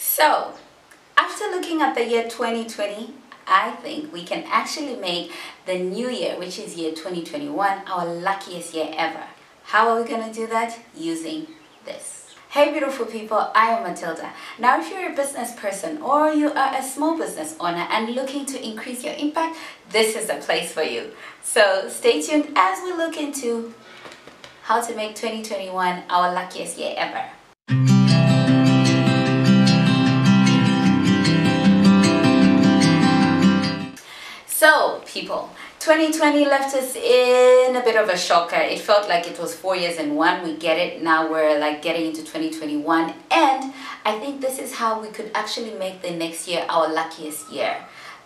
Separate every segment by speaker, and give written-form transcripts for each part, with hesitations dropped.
Speaker 1: So, after looking at the year 2020, I think we can actually make the new year, which is year 2021, our luckiest year ever. How are we going to do that? Using this. Hey beautiful people, I am Matilda. Now if you're a business person or you are a small business owner and looking to increase your impact, this is the place for you. So stay tuned as we look into how to make 2021 our luckiest year ever. So people, 2020 left us in a bit of a shocker. It felt like it was 4 years in one. We get it. Now we're like getting into 2021. And I think this is how we could actually make the next year our luckiest year.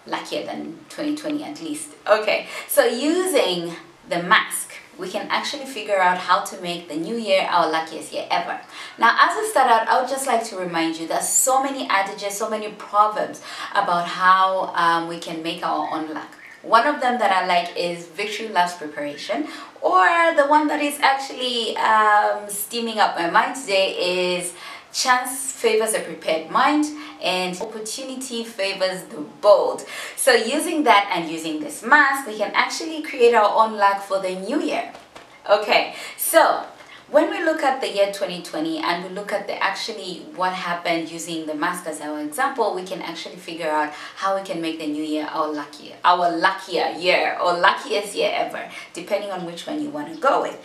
Speaker 1: Luckier than 2020 at least. Okay, so using the mask, we can actually figure out how to make the new year our luckiest year ever. Now, as I start out, I would just like to remind you there's so many adages, so many proverbs about how we can make our own luck. One of them that I like is victory loves preparation, or the one that is actually steaming up my mind today is chance favors a prepared mind and opportunity favors the bold. So using that and using this mask, we can actually create our own luck for the new year. Okay, so when we look at the year 2020 and we look at what happened using the mask as our example, we can actually figure out how we can make the new year our luckier year or luckiest year ever, depending on which one you want to go with.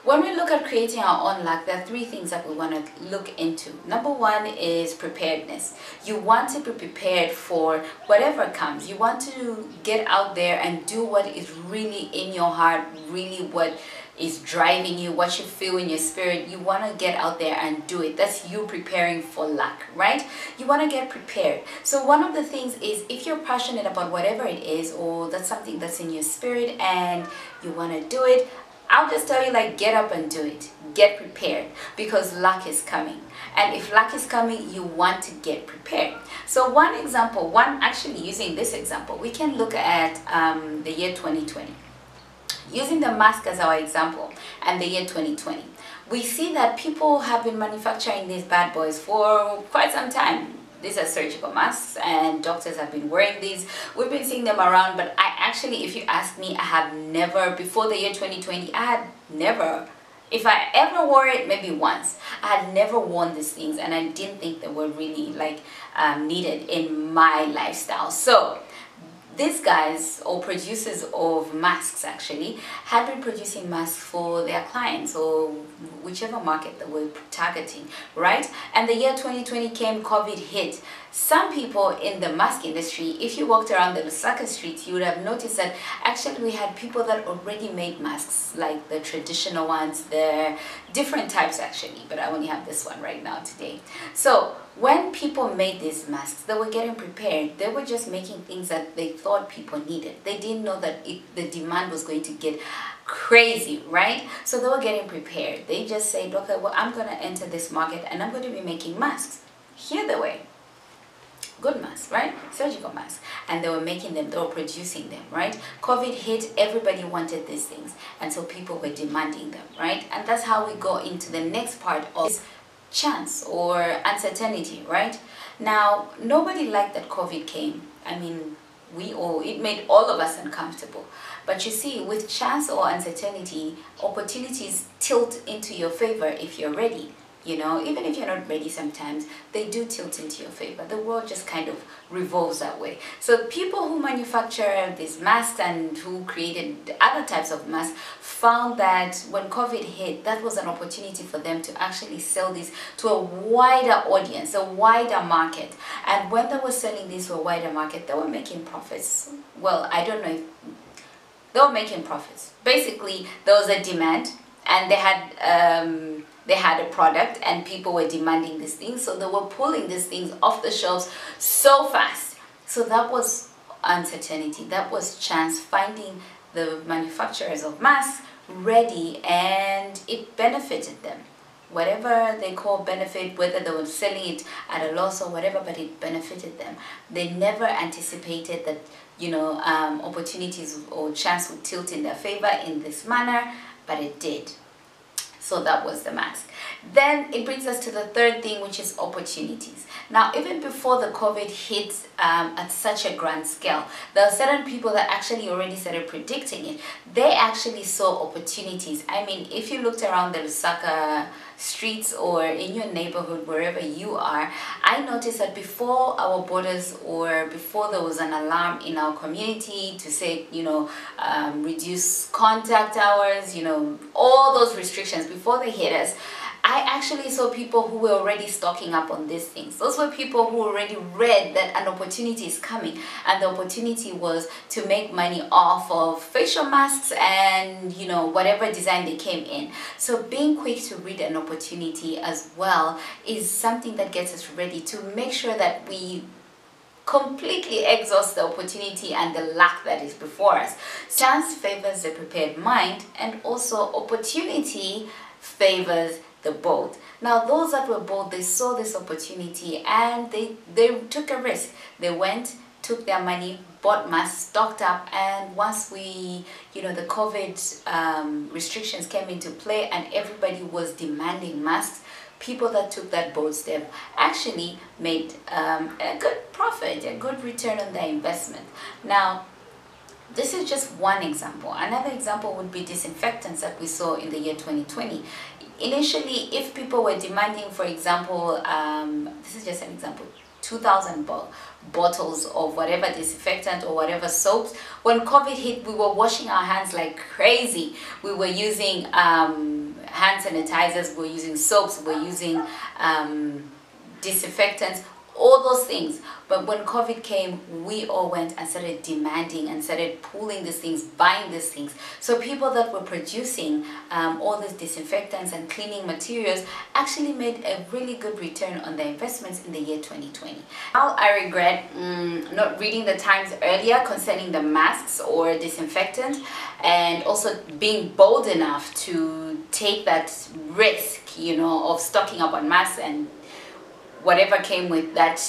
Speaker 1: When we look at creating our own luck, there are three things that we want to look into. Number one is preparedness. You want to be prepared for whatever comes. You want to get out there and do what is really in your heart, really what is driving you, what you feel in your spirit. You want to get out there and do it. That's you preparing for luck, right? You want to get prepared. So one of the things is, if you're passionate about whatever it is, or that's something that's in your spirit and you want to do it, I'll just tell you, like, get up and do it. Get prepared, because luck is coming. And if luck is coming, you want to get prepared. So actually using this example, we can look at the year 2020. Using the mask as our example and the year 2020, we see that people have been manufacturing these bad boys for quite some time. These are surgical masks and doctors have been wearing these. We've been seeing them around, but I actually, if you ask me, I have never, before the year 2020, I had never, if I ever wore it, maybe once. I had never worn these things and I didn't think they were really needed in my lifestyle. So these guys, or producers of masks actually, had been producing masks for their clients or whichever market that we're targeting, right? And the year 2020 came, COVID hit. Some people in the mask industry, if you walked around the Lusaka streets, you would have noticed that actually we had people that already made masks, like the traditional ones, the different types actually, but I only have this one right now today. So when people made these masks, they were getting prepared. They were just making things that they thought people needed. They didn't know that the demand was going to get crazy, right? So they were getting prepared. They just said, okay, well, I'm going to enter this market and I'm going to be making masks. Here the way. Good masks, right? Surgical masks. And they were making them, they were producing them, right? COVID hit, everybody wanted these things. And so people were demanding them, right? And that's how we go into the next part of chance or uncertainty, right? Now, nobody liked that COVID came. I mean, it made all of us uncomfortable. But you see, with chance or uncertainty, opportunities tilt into your favor if you're ready. You know, even if you're not ready sometimes, they do tilt into your favor. The world just kind of revolves that way. So people who manufacture these masks and who created other types of masks found that when COVID hit, that was an opportunity for them to actually sell these to a wider audience, a wider market. And when they were selling these to a wider market, they were making profits. Well, I don't know if they were making profits. Basically, there was a demand and they had a product and people were demanding these things, so they were pulling these things off the shelves so fast. So that was uncertainty, that was chance, finding the manufacturers of masks ready, and it benefited them. Whatever they call benefit, whether they were selling it at a loss or whatever, but it benefited them. They never anticipated that, opportunities or chance would tilt in their favor in this manner, but it did. So that was the mask. Then it brings us to the third thing, which is opportunities. Now, even before the COVID hit at such a grand scale, there are certain people that actually already started predicting it. They actually saw opportunities. I mean, if you looked around the Lusaka streets or in your neighborhood, wherever you are, I noticed that before our borders, or before there was an alarm in our community to say, reduce contact hours, all those restrictions, before they hit us, I actually saw people who were already stocking up on these things. Those were people who already read that an opportunity is coming, and the opportunity was to make money off of facial masks and whatever design they came in. So being quick to read an opportunity as well is something that gets us ready to make sure that we completely exhaust the opportunity and the luck that is before us. Chance favors the prepared mind, and also opportunity favors the bold. Now, those that were bold, they saw this opportunity and they took a risk. They went, took their money, bought masks, stocked up, and once the COVID restrictions came into play and everybody was demanding masks, people that took that bold step actually made a good profit, a good return on their investment. Now, this is just one example. Another example would be disinfectants that we saw in the year 2020. Initially, if people were demanding, for example, this is just an example, 2,000 bottles of whatever disinfectant or whatever soaps. When COVID hit, we were washing our hands like crazy. We were using hand sanitizers, we were using soaps, we were using disinfectants, all those things. But when COVID came, we all went and started demanding and started pulling these things, buying these things. So people that were producing all these disinfectants and cleaning materials actually made a really good return on their investments in the year 2020. Now I regret not reading the Times earlier concerning the masks or disinfectant, and also being bold enough to take that risk, of stocking up on masks and whatever came with that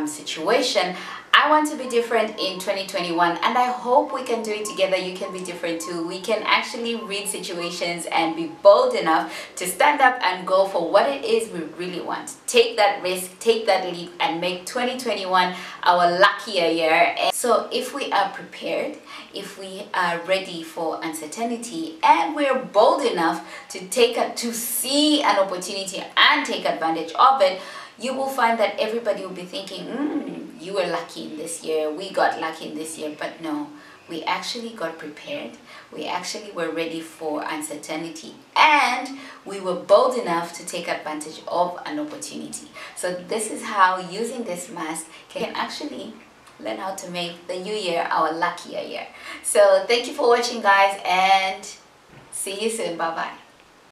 Speaker 1: situation. I want to be different in 2021, and I hope we can do it together. You can be different too. We can actually read situations and be bold enough to stand up and go for what it is we really want. Take that risk, take that leap, and make 2021 our luckier year. And so if we are prepared, if we are ready for uncertainty, and we're bold enough to see an opportunity and take advantage of it, you will find that everybody will be thinking, you were lucky in this year, we got lucky in this year. But no, we actually got prepared. We actually were ready for uncertainty, and we were bold enough to take advantage of an opportunity. So this is how using this mask can actually learn how to make the new year our luckier year. So thank you for watching, guys, and see you soon. Bye bye.